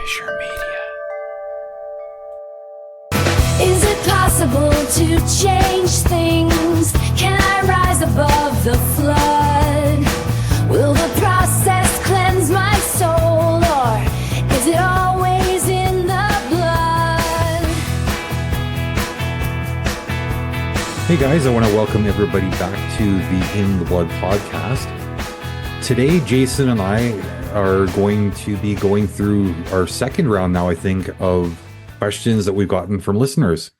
Bergen-Fischer Media. Is it possible to change things? Can I rise above the flood? Will the process cleanse my soul, or is it always in the blood? Hey guys, I want to welcome everybody back to the In the Blood podcast. Today, Jason and I are going to be going through our second round now, I think, of questions that we've gotten from listeners.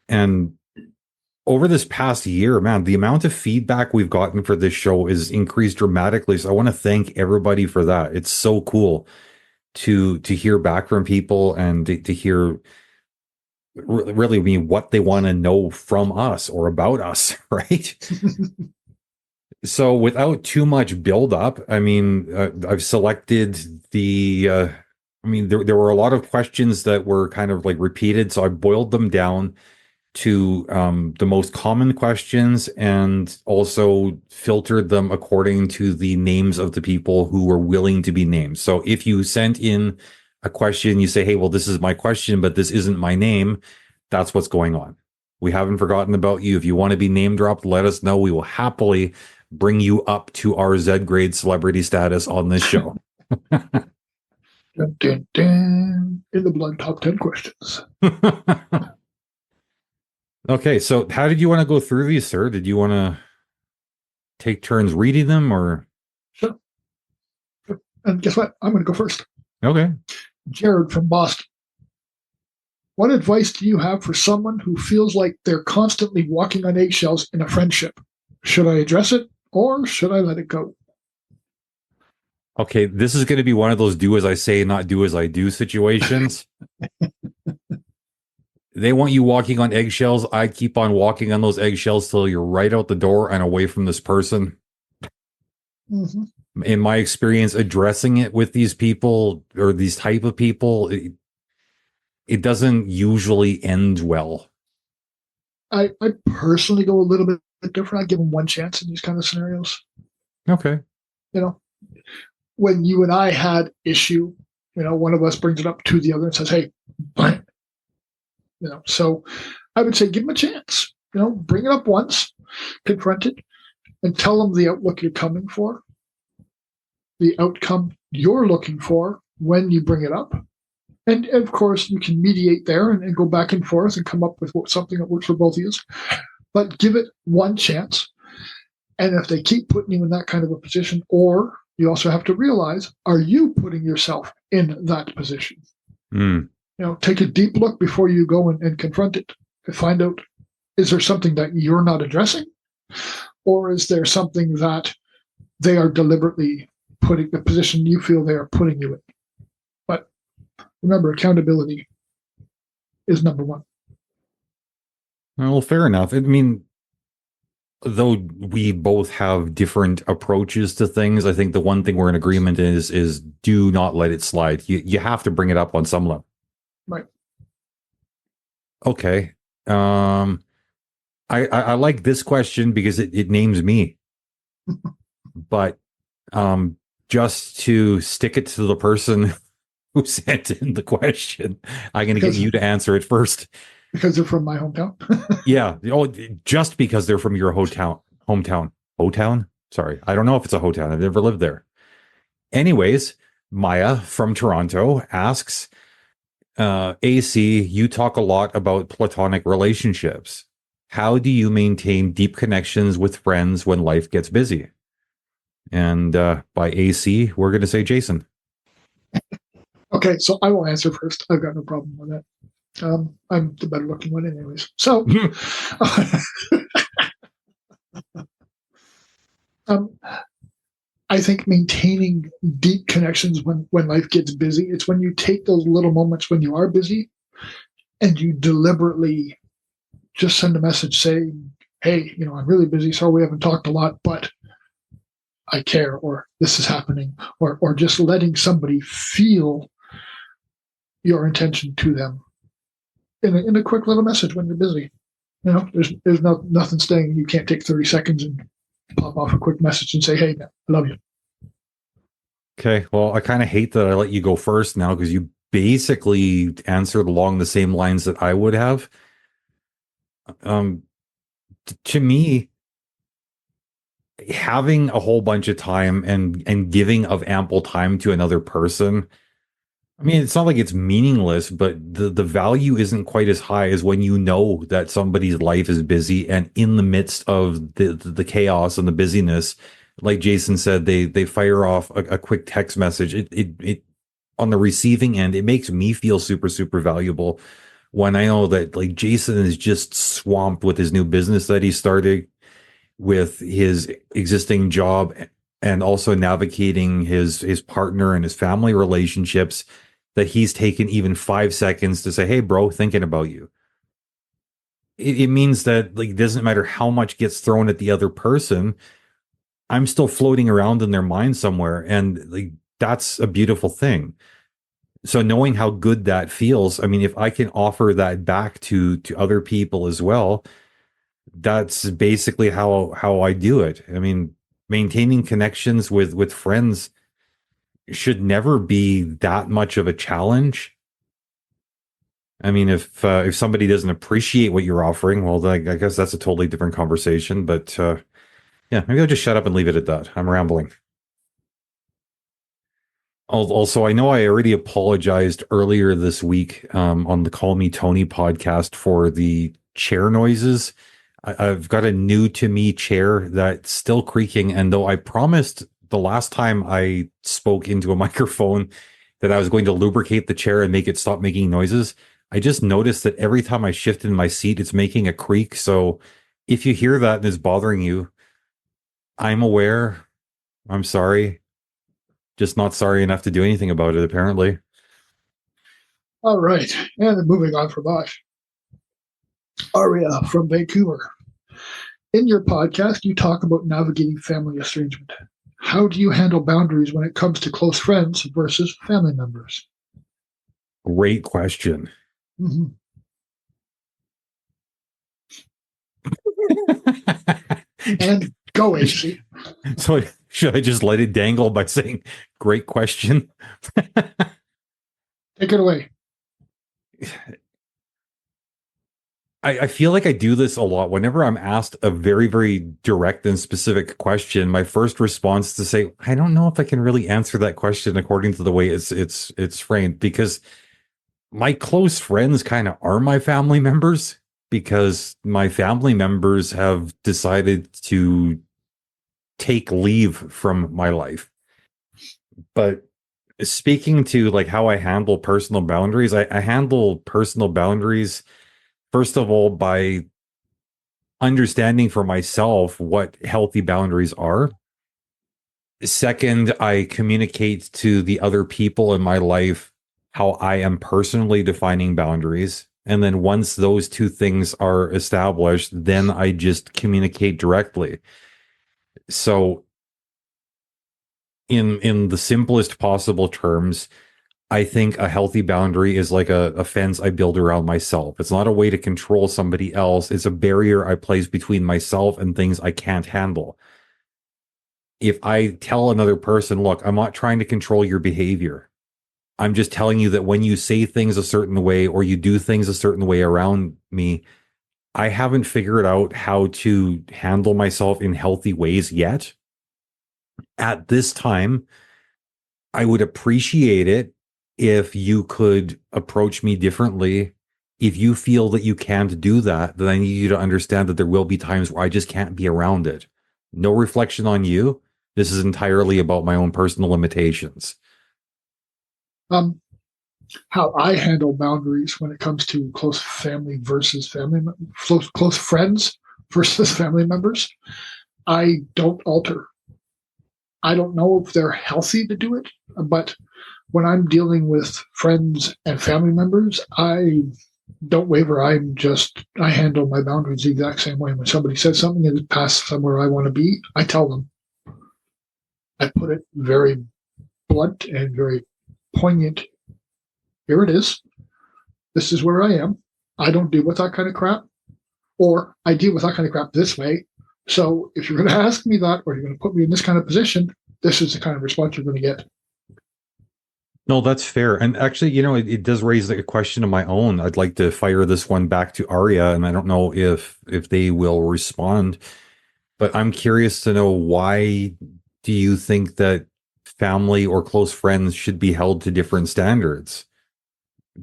And over this past year, man, the amount of feedback we've gotten for this show is increased dramatically. So I want to thank everybody for that. It's so cool to hear back from people and to hear really what they want to know from us or about us, right? So without too much build-up, I mean, I've selected there were a lot of questions that were kind of like repeated, so I boiled them down to the most common questions and also filtered them according to the names of the people who were willing to be named. So if you sent in a question, you say, hey, well, this is my question, but this isn't my name, that's what's going on. We haven't forgotten about you. If you want to be name dropped, let us know. We will happily bring you up to our Z-grade celebrity status on this show. Dun, dun, dun. In the Blood top 10 questions. Okay, so how did you want to go through these, sir? Did you want to take turns reading them, or? Sure. And guess what? I'm going to go first. Okay. Jared from Boston. What advice do you have for someone who feels like they're constantly walking on eggshells in a friendship? Should I address it or should I let it go? Okay, this is going to be one of those do as I say, not do as I do situations. They want you walking on eggshells. I keep on walking on those eggshells till you're right out the door and away from this person. Mm-hmm. In my experience, addressing it with these people or these type of people, it doesn't usually end well. I personally go a little bit different. I give them one chance in these kind of scenarios. Okay. You know, when you and I had issue, you know, one of us brings it up to the other and says, hey, bang. You know, so I would say give them a chance. You know, bring it up once, confront it, and tell them the outlook you're coming for, the outcome you're looking for when you bring it up. And of course, you can mediate there and go back and forth and come up with something that works for both of you. But give it one chance. And if they keep putting you in that kind of a position, or you also have to realize, are you putting yourself in that position? Mm. You know, take a deep look before you go and confront it to find out, is there something that you're not addressing? Or is there something that they are deliberately putting, the position you feel they are putting you in? But remember, accountability is number one. Well, fair enough. I mean, though we both have different approaches to things, I think the one thing we're in agreement is do not let it slide. You have to bring it up on some level. Right. Okay. I like this question because it names me. But just to stick it to the person who sent in the question, I'm going to get you to answer it first. Because they're from my hometown? Yeah. Oh, just because they're from your hometown. Hometown? Sorry. I don't know if it's a hometown. I've never lived there. Anyways, Maya from Toronto asks, AC, you talk a lot about platonic relationships. How do you maintain deep connections with friends when life gets busy? And by AC, we're going to say Jason. Okay, so I will answer first. I've got no problem with that. I'm the better looking one anyways. So I think maintaining deep connections when life gets busy, it's when you take those little moments when you are busy and you deliberately just send a message saying, hey, you know, I'm really busy, sorry we haven't talked a lot, but I care, or this is happening, or just letting somebody feel your intention to them in a quick little message when you're busy. You know, there's nothing saying you can't take 30 seconds and pop off a quick message and say, hey, man, I love you. Okay, well, I kind of hate that I let you go first now because you basically answered along the same lines that I would have. To me, having a whole bunch of time and giving of ample time to another person, I mean, it's not like it's meaningless, but the value isn't quite as high as when you know that somebody's life is busy, and in the midst of the chaos and the busyness, like Jason said, they fire off a quick text message. It on the receiving end, it makes me feel super, super valuable when I know that like Jason is just swamped with his new business that he started, with his existing job, and also navigating his partner and his family relationships, that he's taken even 5 seconds to say, "Hey bro, thinking about you." It means that like it doesn't matter how much gets thrown at the other person, I'm still floating around in their mind somewhere, and like that's a beautiful thing. So knowing how good that feels, I mean, if I can offer that back to other people as well, that's basically how I do it. I mean, maintaining connections with friends should never be that much of a challenge. I mean, if somebody doesn't appreciate what you're offering, well, then I guess that's a totally different conversation. But yeah, maybe I'll just shut up and leave it at that. I'm rambling. Also, I know I already apologized earlier this week on the Call Me Tony podcast for the chair noises. I've got a new to me chair that's still creaking. And though I promised the last time I spoke into a microphone that I was going to lubricate the chair and make it stop making noises, I just noticed that every time I shift in my seat, it's making a creak. So if you hear that and it's bothering you, I'm aware. I'm sorry. Just not sorry enough to do anything about it, apparently. All right. And then moving on from that, Aria from Vancouver. In your podcast, you talk about navigating family estrangement. How do you handle boundaries when it comes to close friends versus family members? Great question. Mm-hmm. And go, AC. So should I just let it dangle by saying, great question? Take it away. I feel like I do this a lot. Whenever I'm asked a very, very direct and specific question, my first response is to say, I don't know if I can really answer that question according to the way it's framed, because my close friends kind of are my family members, because my family members have decided to take leave from my life. But speaking to like how I handle personal boundaries, I handle personal boundaries first of all by understanding for myself what healthy boundaries are. Second, I communicate to the other people in my life how I am personally defining boundaries. And then once those two things are established, then I just communicate directly. So in the simplest possible terms, I think a healthy boundary is like a fence I build around myself. It's not a way to control somebody else. It's a barrier I place between myself and things I can't handle. If I tell another person, look, I'm not trying to control your behavior. I'm just telling you that when you say things a certain way or you do things a certain way around me, I haven't figured out how to handle myself in healthy ways yet. At this time, I would appreciate it if you could approach me differently. If you feel that you can't do that, then I need you to understand that there will be times where I just can't be around it. No reflection on you. This is entirely about my own personal limitations. How I handle boundaries when it comes to close family versus close friends versus family members, I don't alter. I don't know if they're healthy to do it, but when I'm dealing with friends and family members, I don't waver. I handle my boundaries the exact same way. When somebody says something and it's past somewhere I want to be, I tell them. I put it very blunt and very poignant. Here it is. This is where I am. I don't deal with that kind of crap, or I deal with that kind of crap this way. So if you're going to ask me that, or you're going to put me in this kind of position, this is the kind of response you're going to get. No, that's fair. And actually, it does raise a question of my own. I'd like to fire this one back to Arya, and I don't know if they will respond, but I'm curious to know, why do you think that family or close friends should be held to different standards?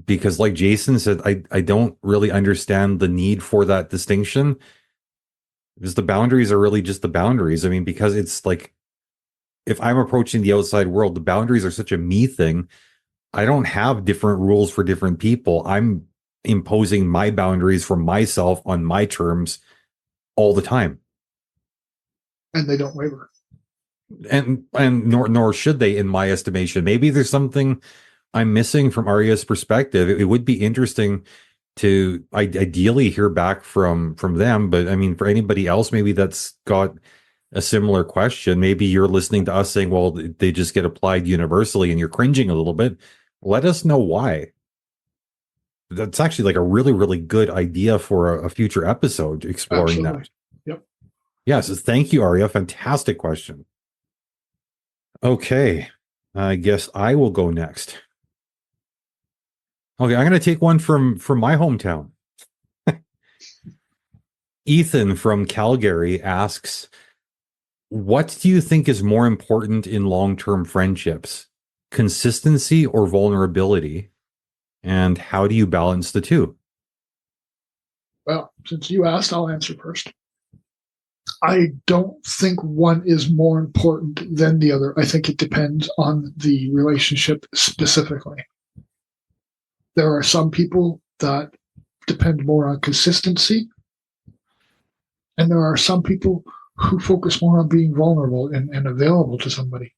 Because like Jason said, I don't really understand the need for that distinction, because the boundaries are really just the boundaries. I mean, because it's like, if I'm approaching the outside world, the boundaries are such a me thing. I don't have different rules for different people. I'm imposing my boundaries for myself on my terms all the time. And they don't waver. And nor should they, in my estimation. Maybe there's something I'm missing from Arya's perspective. It would be interesting to ideally hear back from them. But I mean, for anybody else, maybe that's got a similar question. Maybe you're listening to us saying, well, they just get applied universally, and you're cringing a little bit. Let us know why. That's actually like a really, really good idea for a future episode, exploring Absolutely. that. Yep. Yes. Thank you, Arya. Fantastic question. Okay. I guess I will go next. Okay. I'm going to take one from my hometown. Ethan from Calgary asks, what do you think is more important in long-term friendships? Consistency or vulnerability? And how do you balance the two? Well, since you asked, I'll answer first. I don't think one is more important than the other. I think it depends on the relationship specifically. There are some people that depend more on consistency, and there are some people who focus more on being vulnerable and available to somebody.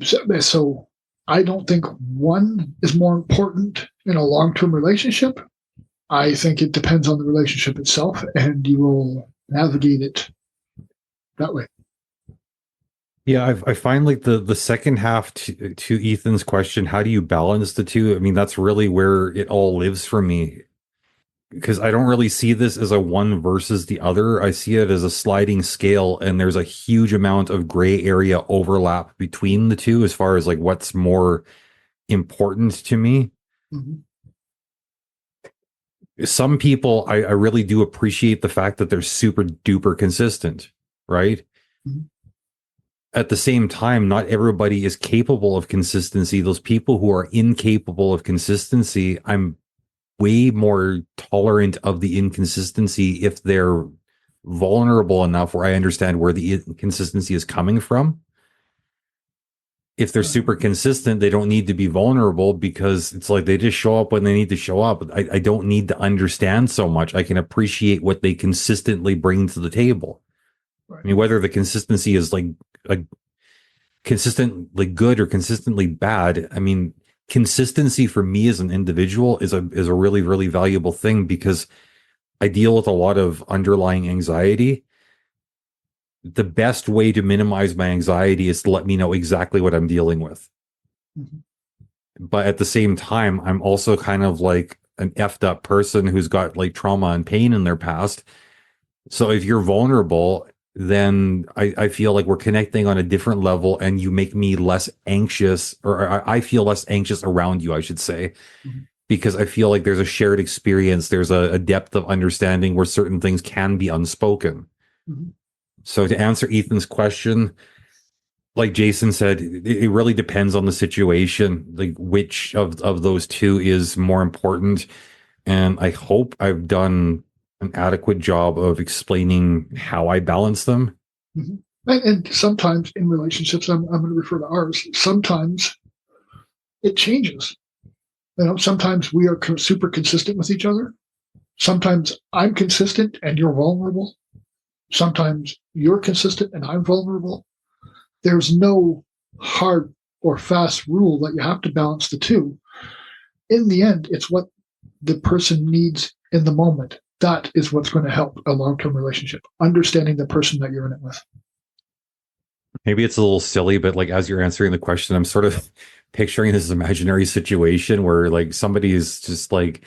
So I don't think one is more important in a long-term relationship. I think it depends on the relationship itself, and you will navigate it that way. Yeah, I find like the second half to Ethan's question, how do you balance the two? I mean, that's really where it all lives for me, because I don't really see this as a one versus the other. I see it as a sliding scale, and there's a huge amount of gray area overlap between the two as far as like what's more important to me. Mm-hmm. Some people, I really do appreciate the fact that they're super duper consistent, right? Mm-hmm. At the same time, not everybody is capable of consistency. Those people who are incapable of consistency, I'm way more tolerant of the inconsistency if they're vulnerable enough where I understand where the inconsistency is coming from. If they're super consistent, they don't need to be vulnerable, because it's like they just show up when they need to show up. I don't need to understand so much. I can appreciate what they consistently bring to the table. Right. I mean, whether the consistency is like a consistently good or consistently bad, I mean, consistency for me as an individual is a really, really valuable thing, because I deal with a lot of underlying anxiety. The best way to minimize my anxiety is to let me know exactly what I'm dealing with. Mm-hmm. But at the same time, I'm also kind of like an effed up person who's got like trauma and pain in their past. So if you're vulnerable, then I feel like we're connecting on a different level, and you make me less anxious, or I feel less anxious around you, I should say, Mm-hmm. because I feel like there's a shared experience. There's a depth of understanding where certain things can be unspoken. Mm-hmm. So to answer Ethan's question, like Jason said, it really depends on the situation, like which of those two is more important. And I hope I've done an adequate job of explaining how I balance them. Mm-hmm. And sometimes in relationships, I'm going to refer to ours, sometimes it changes. Sometimes we are super consistent with each other. Sometimes I'm consistent and you're vulnerable. Sometimes you're consistent and I'm vulnerable. There's no hard or fast rule that you have to balance the two. In the end, it's what the person needs in the moment. That is what's going to help a long-term relationship, understanding the person that you're in it with. Maybe it's a little silly, but like as you're answering the question, I'm sort of picturing this imaginary situation where like somebody is just like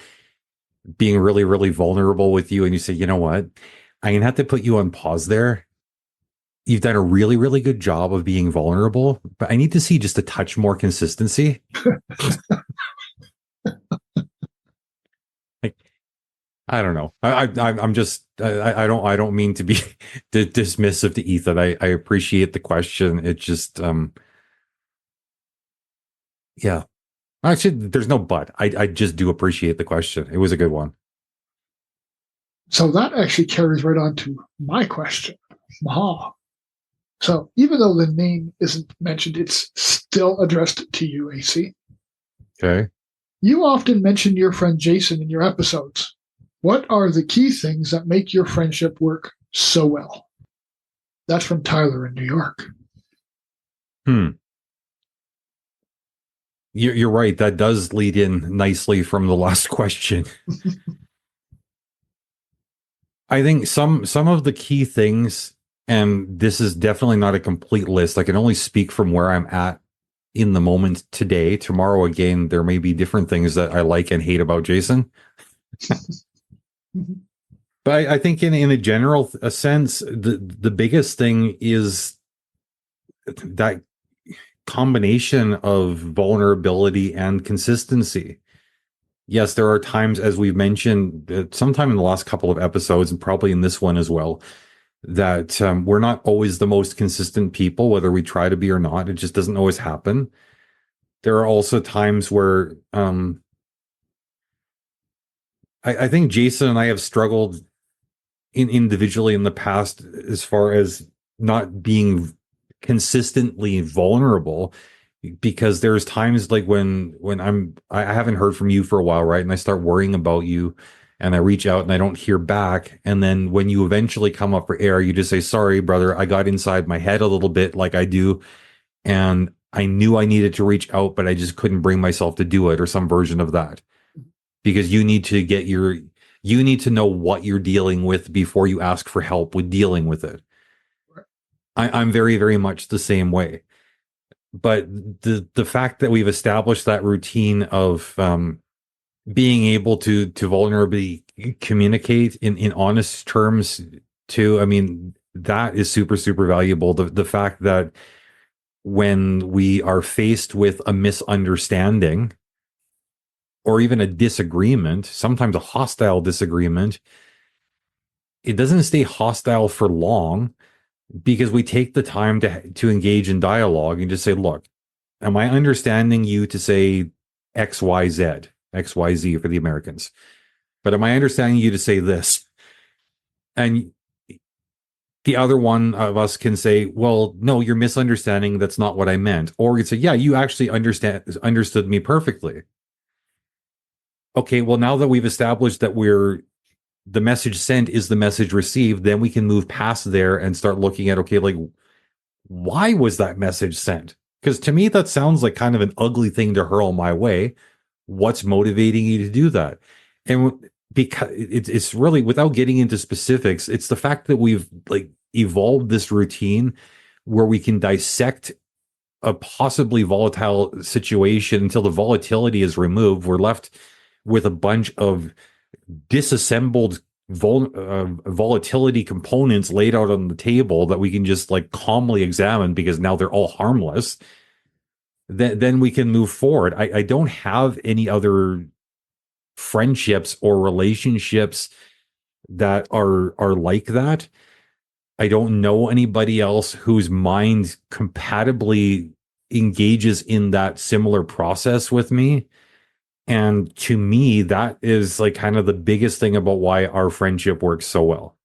being really, really vulnerable with you, and you say, you know what? I'm gonna have to put you on pause there. you've done a really, really good job of being vulnerable, but I need to see just a touch more consistency. Like, I don't know. I'm just, I don't mean to be dismissive to Ethan. I appreciate the question. It just, yeah. Actually, there's no but. I just do appreciate the question. It was a good one. So that actually carries right on to my question. Maha. So even though the name isn't mentioned, it's still addressed to you, AC. Okay. You often mention your friend Jason in your episodes. What are the key things that make your friendship work so well? That's from Tyler in New York. You're right. That does lead in nicely from the last question. I think some of the key things, and this is definitely not a complete list. I can only speak from where I'm at in the moment today. Tomorrow, again, there may be different things that I like and hate about Jason. But I think in a general sense, the biggest thing is that combination of vulnerability and consistency. Yes, there are times, as we've mentioned, sometime in the last couple of episodes, and probably in this one as well, that we're not always the most consistent people, whether we try to be or not. It just doesn't always happen. There are also times where I think Jason and I have struggled individually in the past as far as not being consistently vulnerable, because there's times like when I haven't heard from you for a while, right? And I start worrying about you and I reach out and I don't hear back. And then when you eventually come up for air, you just say, sorry, brother, I got inside my head a little bit like I do. And I knew I needed to reach out, but I just couldn't bring myself to do it, or some version of that. Because you need to you need to know what you're dealing with before you ask for help with dealing with it. I'm very, very much the same way. But the fact that we've established that routine of being able to vulnerably communicate in honest terms too, I mean, that is super, super valuable. The fact that when we are faced with a misunderstanding or even a disagreement, sometimes a hostile disagreement, it doesn't stay hostile for long, because we take the time to engage in dialogue and just say, look, am I understanding you to say XYZ for the Americans, but am I understanding you to say this? And the other one of us can say, well, no, you're misunderstanding. That's not what I meant. Or you say, yeah, you actually understood me perfectly. Okay, well, now that we've established that the message sent is the message received, then we can move past there and start looking at, okay, like, why was that message sent? Because to me, that sounds like kind of an ugly thing to hurl my way. What's motivating you to do that? And because it's really, without getting into specifics, it's the fact that we've like evolved this routine where we can dissect a possibly volatile situation until the volatility is removed. We're left with a bunch of disassembled volatility components laid out on the table that we can just like calmly examine, because now they're all harmless. Then we can move forward. I don't have any other friendships or relationships that are like that. I don't know anybody else whose mind compatibly engages in that similar process with me. And to me, that is like kind of the biggest thing about why our friendship works so well.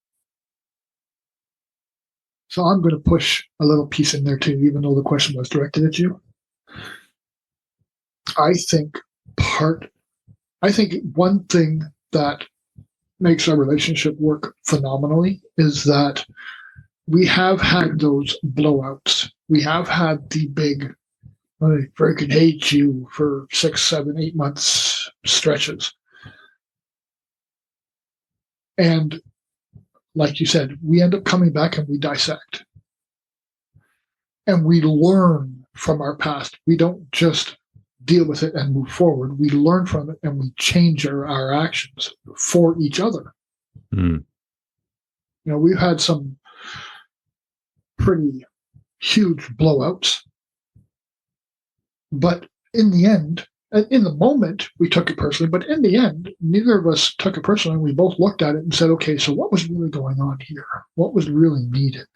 So I'm going to push a little piece in there too, even though the question was directed at you. I think one thing that makes our relationship work phenomenally is that we have had those blowouts. We have had the big, I freaking hate you for 6, 7, 8 months stretches. And like you said, we end up coming back and we dissect. And we learn from our past. We don't just deal with it and move forward. We learn from it and we change our actions for each other. Mm. You know, we've had some pretty huge blowouts. But in the end, in the moment, we took it personally. But in the end, neither of us took it personally. We both looked at it and said, okay, so what was really going on here? What was really needed?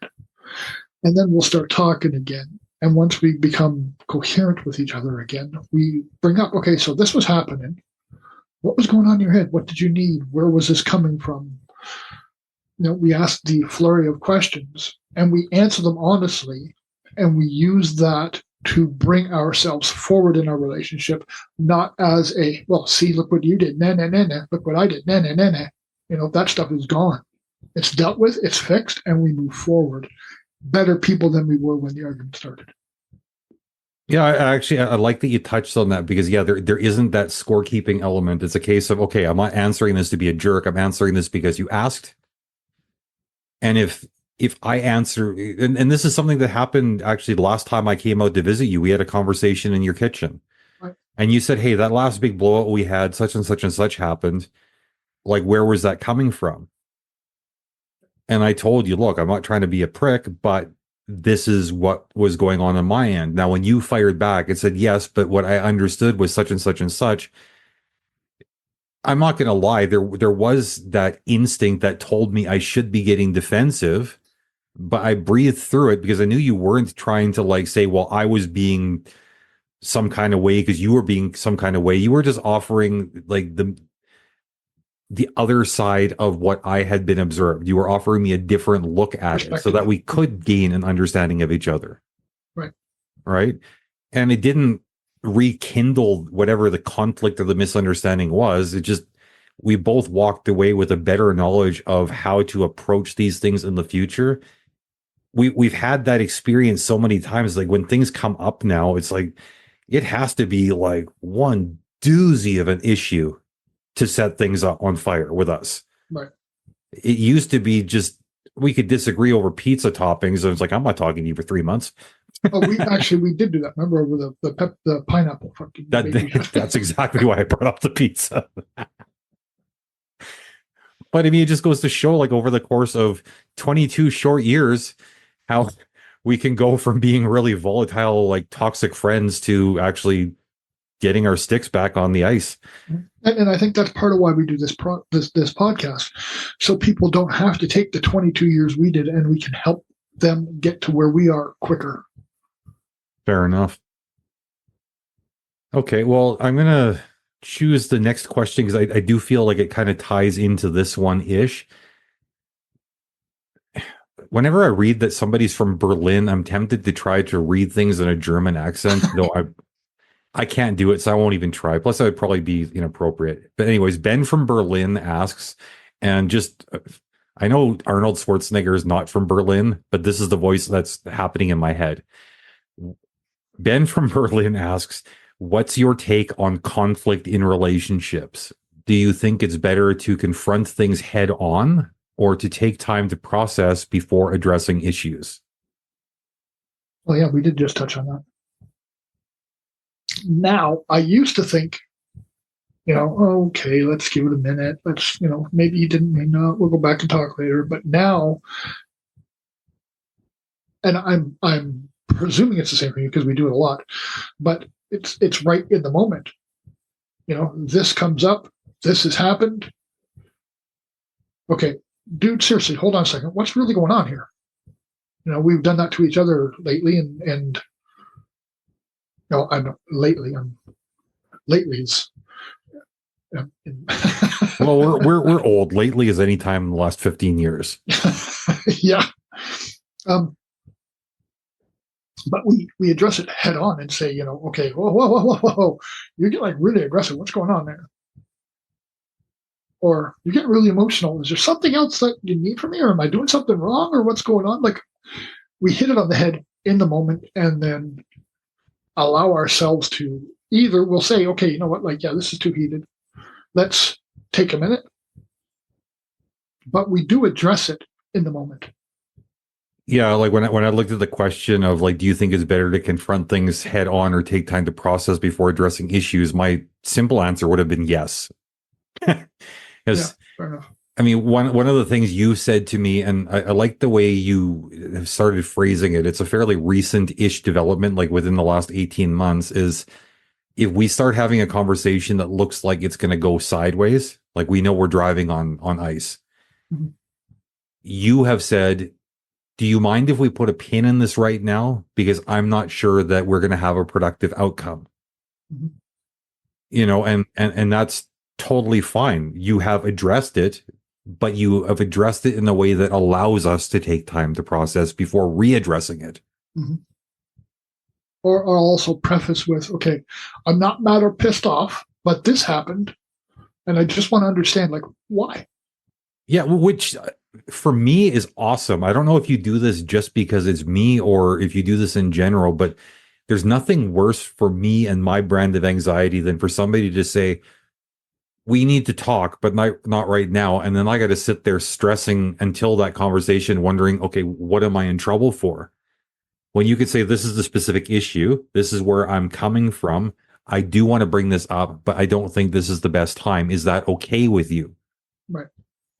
And then we'll start talking again. And once we become coherent with each other again, we bring up, okay, so this was happening. What was going on in your head? What did you need? Where was this coming from? We ask the flurry of questions and we answer them honestly. And we use that to bring ourselves forward in our relationship, not as a, well, see, look what you did. Nah, nah, nah, nah. Look what I did. Nah, nah, nah, nah. That stuff is gone. It's dealt with, it's fixed, and we move forward. Better people than we were when the argument started. Yeah, I like that you touched on that because, yeah, there isn't that scorekeeping element. It's a case of, okay, I'm not answering this to be a jerk. I'm answering this because you asked. And if I answer, and this is something that happened actually the last time I came out to visit you, we had a conversation in your kitchen. Right. And you said, hey, that last big blowout we had, such and such and such happened. Like, where was that coming from? And I told you, look, I'm not trying to be a prick, but this is what was going on my end. Now, when you fired back and said, yes, but what I understood was such and such and such, I'm not going to lie. There was that instinct that told me I should be getting defensive, but I breathed through it because I knew you weren't trying to like say, well, I was being some kind of way because you were being some kind of way. You were just offering like the other side of what I had been observed. You were offering me a different look at it so that we could gain an understanding of each other. Right. Right. And it didn't rekindle whatever the conflict or the misunderstanding was. It just, we both walked away with a better knowledge of how to approach these things in the future. We've had that experience so many times. Like when things come up now, it's like, it has to be like one doozy of an issue to set things up on fire with us. Right. It used to be just, we could disagree over pizza toppings. And it's like, I'm not talking to you for 3 months. We did do that. Remember over the pineapple. That's exactly why I brought up the pizza. But I mean, it just goes to show, like, over the course of 22 short years, how we can go from being really volatile, like toxic friends, to actually getting our sticks back on the ice. And I think that's part of why we do this podcast, so people don't have to take the 22 years we did, and we can help them get to where we are quicker. Fair enough. Okay, well, I'm going to choose the next question because I do feel like it kind of ties into this one-ish. Whenever I read that somebody's from Berlin, I'm tempted to try to read things in a German accent, though I can't do it, so I won't even try. Plus, I would probably be inappropriate. But anyways, Ben from Berlin asks, and just, I know Arnold Schwarzenegger is not from Berlin, but this is the voice that's happening in my head. Ben from Berlin asks, what's your take on conflict in relationships? Do you think it's better to confront things head on or to take time to process before addressing issues? Well, yeah, we did just touch on that. Now, I used to think, okay, let's give it a minute. Let's, maybe he didn't mean that. We'll go back and talk later. But now, and I'm presuming it's the same for you because we do it a lot, but it's right in the moment. This comes up. This has happened. Okay, dude, seriously, hold on a second. What's really going on here? We've done that to each other lately, and no, I'm lately. Lately's. Well, we're old. Lately is any time in the last 15 years. Yeah. But we address it head on and say, okay, whoa, you get like really aggressive. What's going on there? Or you get really emotional. Is there something else that you need from me, or am I doing something wrong, or what's going on? Like, we hit it on the head in the moment, and then allow ourselves to either we'll say, okay, you know what, like, yeah, this is too heated. Let's take a minute. But we do address it in the moment. Yeah, like when I looked at the question of like, do you think it's better to confront things head on or take time to process before addressing issues? My simple answer would have been yes. Yeah, fair enough. I mean, one of the things you said to me, and I like the way you have started phrasing it. It's a fairly recent-ish development, like within the last 18 months, is if we start having a conversation that looks like it's going to go sideways, like we know we're driving on ice. Mm-hmm. You have said, do you mind if we put a pin in this right now? Because I'm not sure that we're going to have a productive outcome. Mm-hmm. You know, and that's totally fine. You have addressed it, but you have addressed it in a way that allows us to take time to process before readdressing it. Mm-hmm. Or I'll also preface with, okay, I'm not mad or pissed off, but this happened, and I just want to understand, like, why. Yeah, which for me is awesome. I don't know if you do this just because it's me or if you do this in general, but there's nothing worse for me and my brand of anxiety than for somebody to say, we need to talk, but not right now. And then I got to sit there stressing until that conversation, wondering, okay, what am I in trouble for? When you could say, this is the specific issue, this is where I'm coming from. I do want to bring this up, but I don't think this is the best time. Is that okay with you? Right.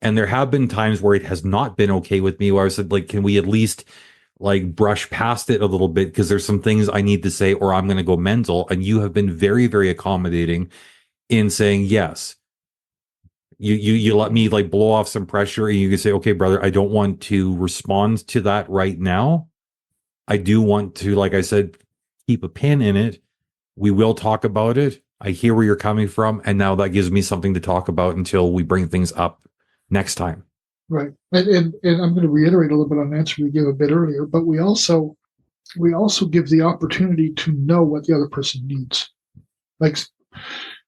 And there have been times where it has not been okay with me, where I said, like, can we at least like brush past it a little bit? Because there's some things I need to say, or I'm going to go mental. And you have been very, very accommodating in saying, yes, you let me like blow off some pressure, and you can say, okay, brother, I don't want to respond to that right now. I do want to, like I said, keep a pin in it. We will talk about it. I hear where you're coming from. And now that gives me something to talk about until we bring things up next time. Right. And I'm going to reiterate a little bit on an answer we gave a bit earlier, but we also give the opportunity to know what the other person needs. Like,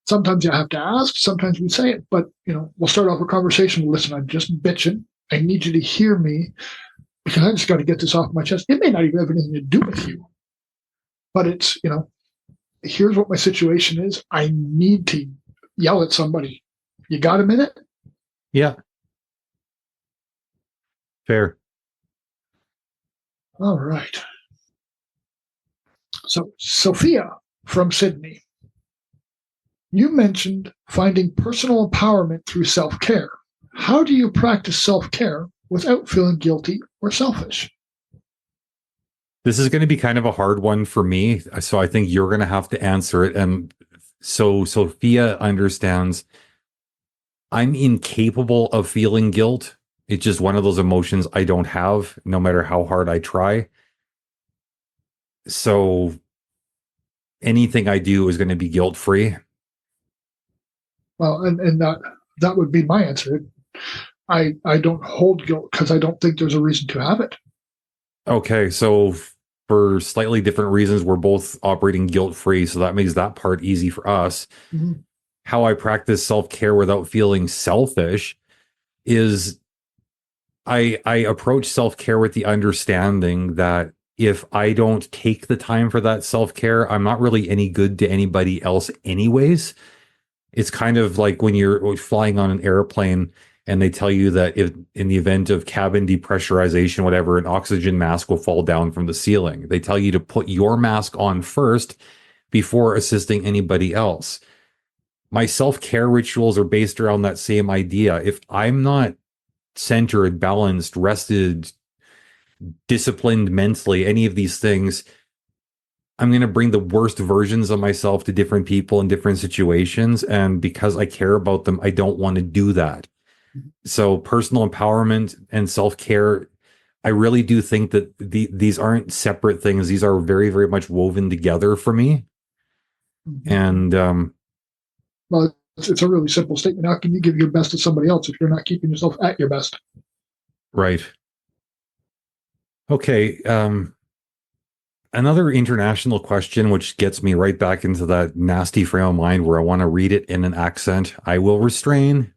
sometimes you have to ask, sometimes we say it, but we'll start off a conversation. Listen, I'm just bitching. I need you to hear me, because I just got to get this off my chest. It may not even have anything to do with you, but it's, here's what my situation is. I need to yell at somebody. You got a minute? Yeah. Fair. All right. So, Sophia from Sydney, you mentioned finding personal empowerment through self-care. How do you practice self-care without feeling guilty or selfish? This is going to be kind of a hard one for me. So I think you're going to have to answer it. And so Sophia understands I'm incapable of feeling guilt. It's just one of those emotions I don't have, no matter how hard I try. So anything I do is going to be guilt-free. Well, and that would be my answer. I don't hold guilt because I don't think there's a reason to have it. Okay, so for slightly different reasons, we're both operating guilt-free, so that makes that part easy for us. Mm-hmm. How I practice self-care without feeling selfish is I approach self-care with the understanding that if I don't take the time for that self-care, I'm not really any good to anybody else anyways. It's kind of like when you're flying on an airplane and they tell you that if in the event of cabin depressurization, whatever, an oxygen mask will fall down from the ceiling. They tell you to put your mask on first before assisting anybody else. My self-care rituals are based around that same idea. If I'm not centered, balanced, rested, disciplined mentally, any of these things, I'm going to bring the worst versions of myself to different people in different situations. And because I care about them, I don't want to do that. So personal empowerment and self-care, I really do think that these aren't separate things. These are very, very much woven together for me. Mm-hmm. And well, it's a really simple statement. How can you give your best to somebody else if you're not keeping yourself at your best? Right. Okay. Another international question, which gets me right back into that nasty frame of mind where I want to read it in an accent. I will restrain.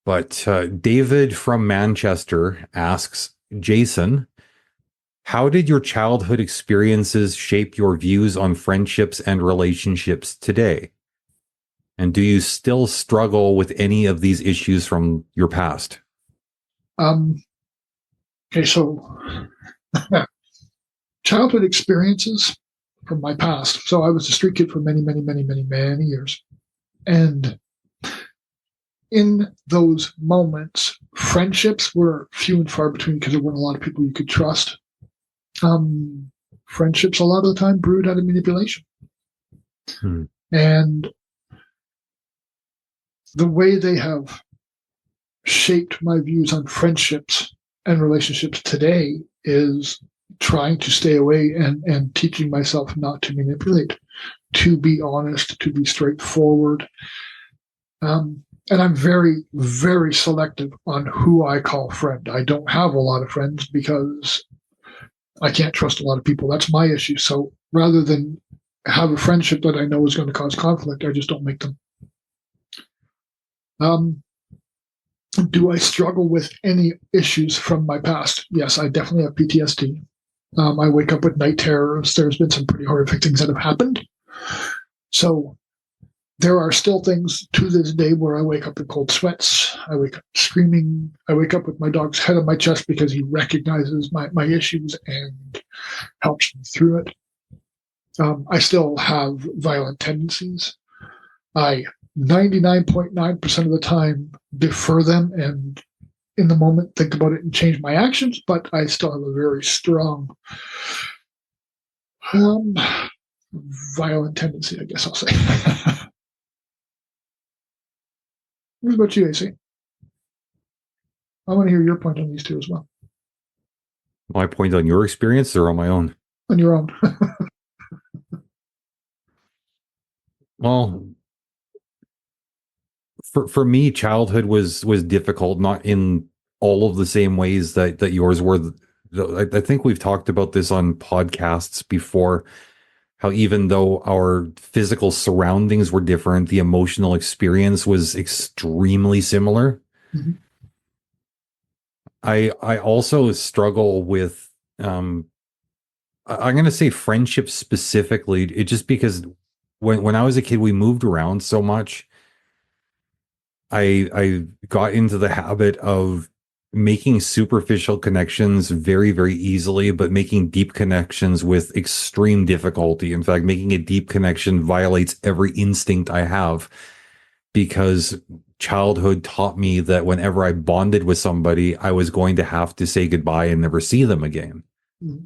But David from Manchester asks, Jason, how did your childhood experiences shape your views on friendships and relationships today? And do you still struggle with any of these issues from your past? Okay, so childhood experiences from my past. So I was a street kid for many, many, many, many, many years. And in those moments, friendships were few and far between because there weren't a lot of people you could trust. Friendships a lot of the time brewed out of manipulation. And the way they have shaped my views on friendships and relationships today is trying to stay away and teaching myself not to manipulate, to be honest, to be straightforward. And I'm very, very selective on who I call friend. I don't have a lot of friends because I can't trust a lot of people. That's my issue. So rather than have a friendship that I know is going to cause conflict, I just don't make them. Do I struggle with any issues from my past? Yes, I definitely have PTSD. I wake up with night terrors. There's been some pretty horrific things that have happened. So there are still things to this day where I wake up in cold sweats. I wake up screaming. I wake up with my dog's head on my chest because he recognizes my issues and helps me through it. I still have violent tendencies. I 99.9% of the time defer them and in the moment think about it and change my actions, but I still have a very strong violent tendency, I guess I'll say. What about you, AC? I want to hear your point on these two as well. My point on your experience or on my own? On your own. Well, for me, childhood was difficult, not in all of the same ways that yours were. I think we've talked about this on podcasts before, how even though our physical surroundings were different, the emotional experience was extremely similar. Mm-hmm. I also struggle with, I'm going to say friendships specifically, it just because when I was a kid, we moved around so much. I got into the habit of making superficial connections very, very easily, but making deep connections with extreme difficulty. In fact, making a deep connection violates every instinct I have, because childhood taught me that whenever I bonded with somebody, I was going to have to say goodbye and never see them again. Mm-hmm.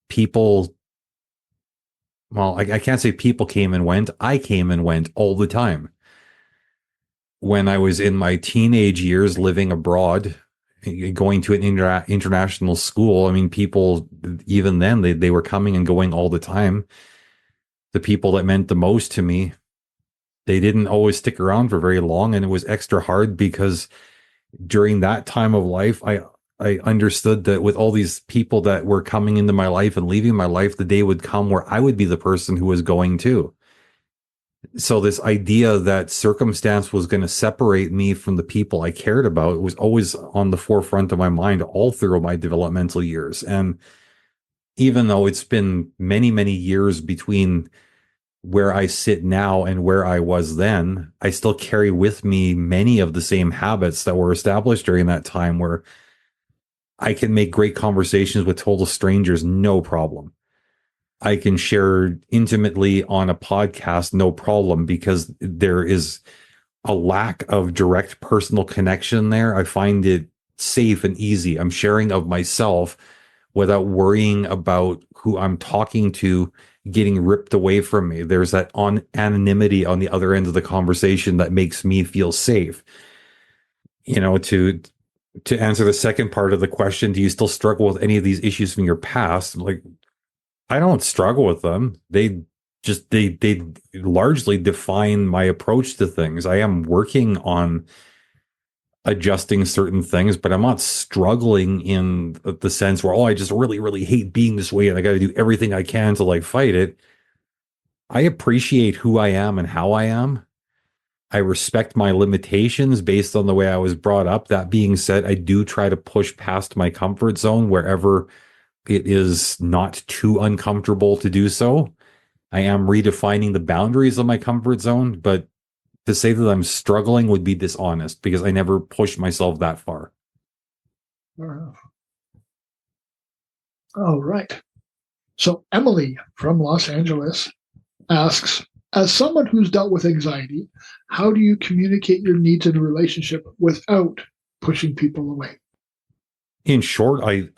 People, well, I can't say people came and went. I came and went all the time. When I was in my teenage years living abroad, going to an international school, I mean, people, even then, they were coming and going all the time. The people that meant the most to me, they didn't always stick around for very long. And it was extra hard because during that time of life, I understood that with all these people that were coming into my life and leaving my life, the day would come where I would be the person who was going too. So this idea that circumstance was going to separate me from the people I cared about was always on the forefront of my mind all through my developmental years. And even though it's been many, many years between where I sit now and where I was then, I still carry with me many of the same habits that were established during that time, where I can make great conversations with total strangers, no problem. I can share intimately on a podcast, no problem, because there is a lack of direct personal connection there. I find it safe and easy. I'm sharing of myself without worrying about who I'm talking to getting ripped away from me. There's that anonymity on the other end of the conversation that makes me feel safe. You know, to answer the second part of the question, do you still struggle with any of these issues from your past? Like, I don't struggle with them. They largely define my approach to things. I am working on adjusting certain things, but I'm not struggling in the sense where, oh, I just really, really hate being this way and I got to do everything I can to like fight it. I appreciate who I am and how I am. I respect my limitations based on the way I was brought up. That being said, I do try to push past my comfort zone wherever it is not too uncomfortable to do so. I am redefining the boundaries of my comfort zone, but to say that I'm struggling would be dishonest because I never pushed myself that far. All right. So Emily from Los Angeles asks, as someone who's dealt with anxiety, how do you communicate your needs in a relationship without pushing people away? In short, I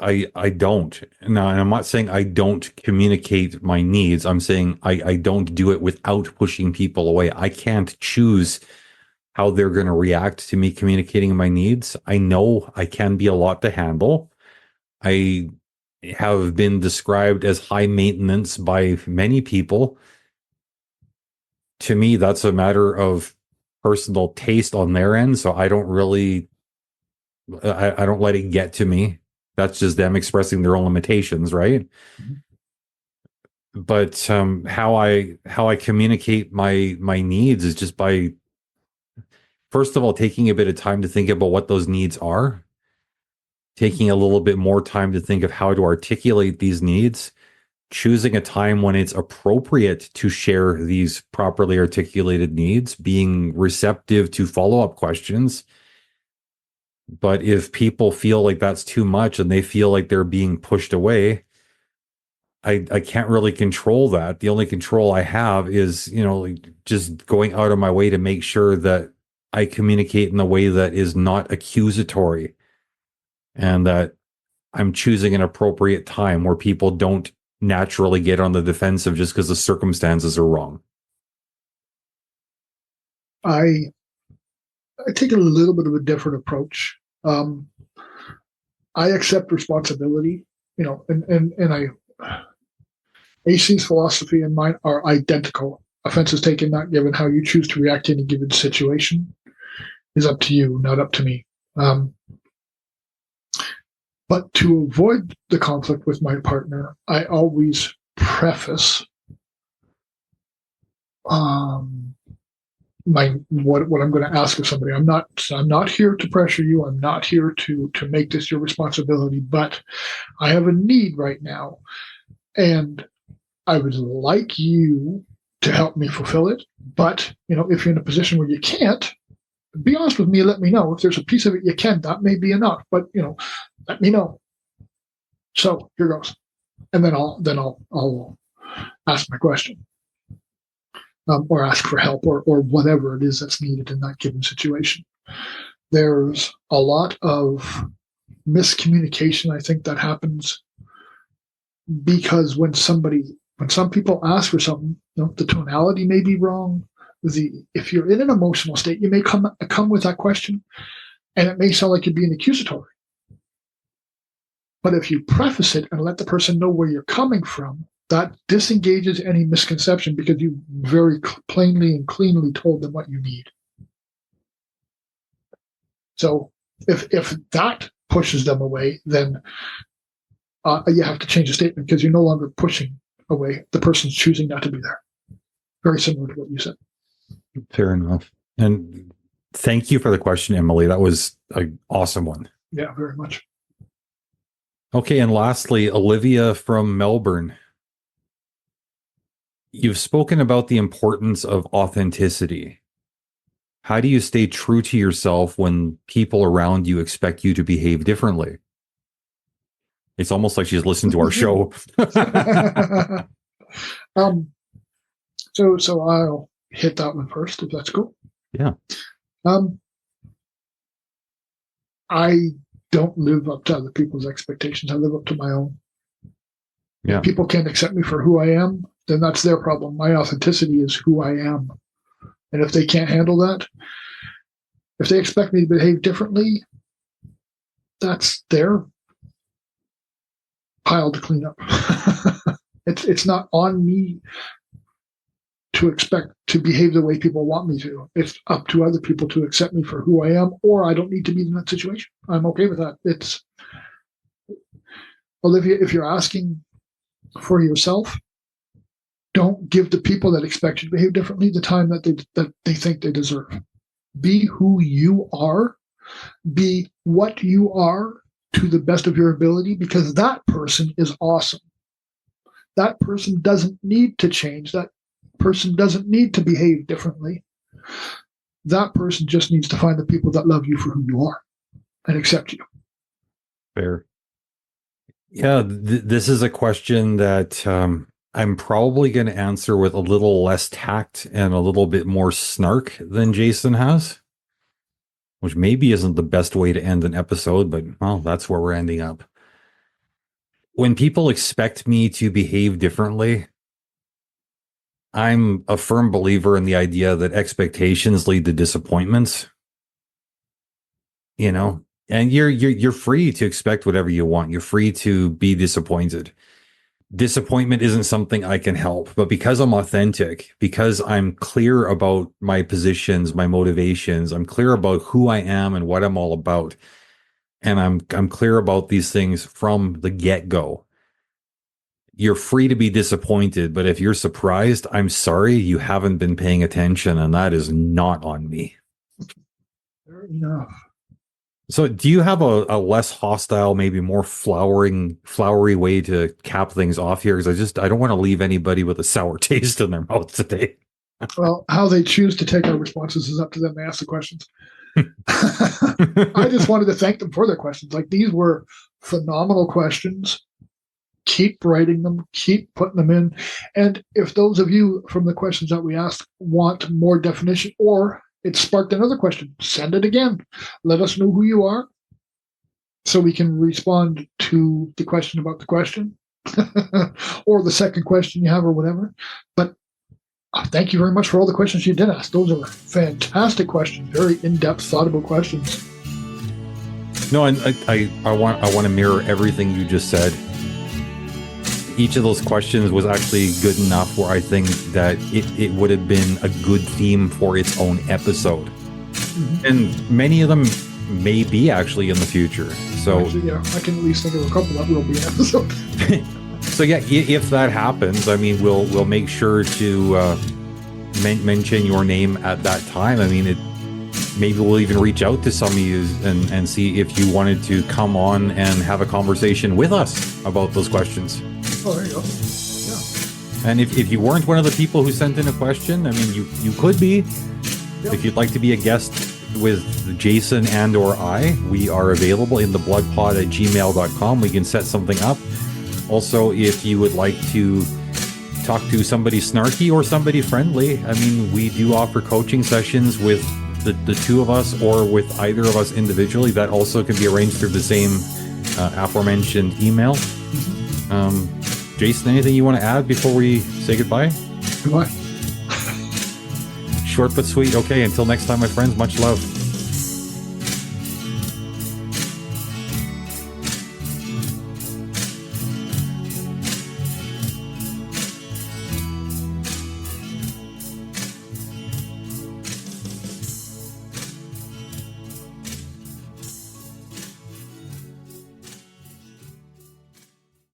don't. Now, and I'm not saying I don't communicate my needs. I'm saying I don't do it without pushing people away. I can't choose how they're going to react to me communicating my needs. I know I can be a lot to handle. I have been described as high maintenance by many people. To me, that's a matter of personal taste on their end. So I don't really, I don't let it get to me. That's just them expressing their own limitations, right? But how I communicate my needs is just by, first of all, taking a bit of time to think about what those needs are, taking a little bit more time to think of how to articulate these needs, choosing a time when it's appropriate to share these properly articulated needs, being receptive to follow-up questions. But if people feel like that's too much and they feel like they're being pushed away, I can't really control that. The only control I have is, like just going out of my way to make sure that I communicate in a way that is not accusatory and that I'm choosing an appropriate time where people don't naturally get on the defensive just because the circumstances are wrong. I take a little bit of a different approach. I accept responsibility, and AC's philosophy and mine are identical. Offenses taken, not given. How you choose to react to any given situation is up to you, not up to me. But to avoid the conflict with my partner, I always preface what I'm going to ask of somebody. I'm not here to pressure you. I'm not here to make this your responsibility. But I have a need right now, and I would like you to help me fulfill it. But if you're in a position where you can't, be honest with me. Let me know if there's a piece of it you can. That may be enough. But let me know. So here goes, and then I'll ask my question, or ask for help, or whatever it is that's needed in that given situation. There's a lot of miscommunication, I think, that happens because when some people ask for something, the tonality may be wrong. If you're in an emotional state, you may come with that question, and it may sound like you're being accusatory. But if you preface it and let the person know where you're coming from, that disengages any misconception because you very plainly and cleanly told them what you need. So if that pushes them away, then you have to change the statement because you're no longer pushing away. The person's choosing not to be there. Very similar to what you said. Fair enough. And thank you for the question, Emily. That was an awesome one. Yeah, very much. Okay, and lastly, Olivia from Melbourne. You've spoken about the importance of authenticity. How do you stay true to yourself when people around you expect you to behave differently? It's almost like she's listened to our show. So I'll hit that one first, if that's cool. Yeah. I don't live up to other people's expectations. I live up to my own. Yeah. If people can't accept me for who I am, then that's their problem. My authenticity is who I am. And if they can't handle that, if they expect me to behave differently, that's their pile to clean up. It's not on me to expect to behave the way people want me to. It's up to other people to accept me for who I am, or I don't need to be in that situation. I'm okay with that. It's Olivia, if you're asking for yourself, don't give the people that expect you to behave differently the time that they think they deserve. Be who you are. Be what you are to the best of your ability, because that person is awesome. That person doesn't need to change. That person doesn't need to behave differently. That person just needs to find the people that love you for who you are and accept you. Fair. Yeah, this is a question that I'm probably going to answer with a little less tact and a little bit more snark than Jason has, which maybe isn't the best way to end an episode, but well, that's where we're ending up. When people expect me to behave differently, I'm a firm believer in the idea that expectations lead to disappointments. You know, and you're free to expect whatever you want. You're free to be disappointed. Disappointment isn't something I can help, but because I'm authentic, because I'm clear about my positions, my motivations, I'm clear about who I am and what I'm all about, and I'm clear about these things from the get-go. You're free to be disappointed, but if you're surprised, I'm sorry, you haven't been paying attention, and that is not on me. Fair enough. So do you have a less hostile, maybe more flowery way to cap things off here? Because I don't want to leave anybody with a sour taste in their mouth today. Well, how they choose to take our responses is up to them to ask the questions. I just wanted to thank them for their questions. Like, these were phenomenal questions. Keep writing them, keep putting them in. And if those of you from the questions that we asked want more definition, or it sparked another question, send it again. Let us know who you are so we can respond to the question about the question or the second question you have or whatever. But thank you very much for all the questions you did ask. Those are fantastic questions, very in-depth, thoughtable questions. No, and I want to mirror everything you just said. Each of those questions was actually good enough where I think that it would have been a good theme for its own episode. Mm-hmm. And many of them may be actually in the future. So actually, yeah, I can at least think of a couple that will be an episode. So yeah, if that happens, I mean, we'll make sure to mention your name at that time. I mean, maybe we'll even reach out to some of you and see if you wanted to come on and have a conversation with us about those questions. Oh, there you go. Yeah. And if you weren't one of the people who sent in a question, I mean, you could be. Yep. If you'd like to be a guest with Jason and or I, we are available in thebloodpod@gmail.com. We can set something up. Also, if you would like to talk to somebody snarky or somebody friendly, I mean, we do offer coaching sessions with the two of us or with either of us individually. That also can be arranged through the same aforementioned email. Jason, anything you want to add before we say goodbye? Goodbye. Short but sweet. Okay, until next time, my friends, much love.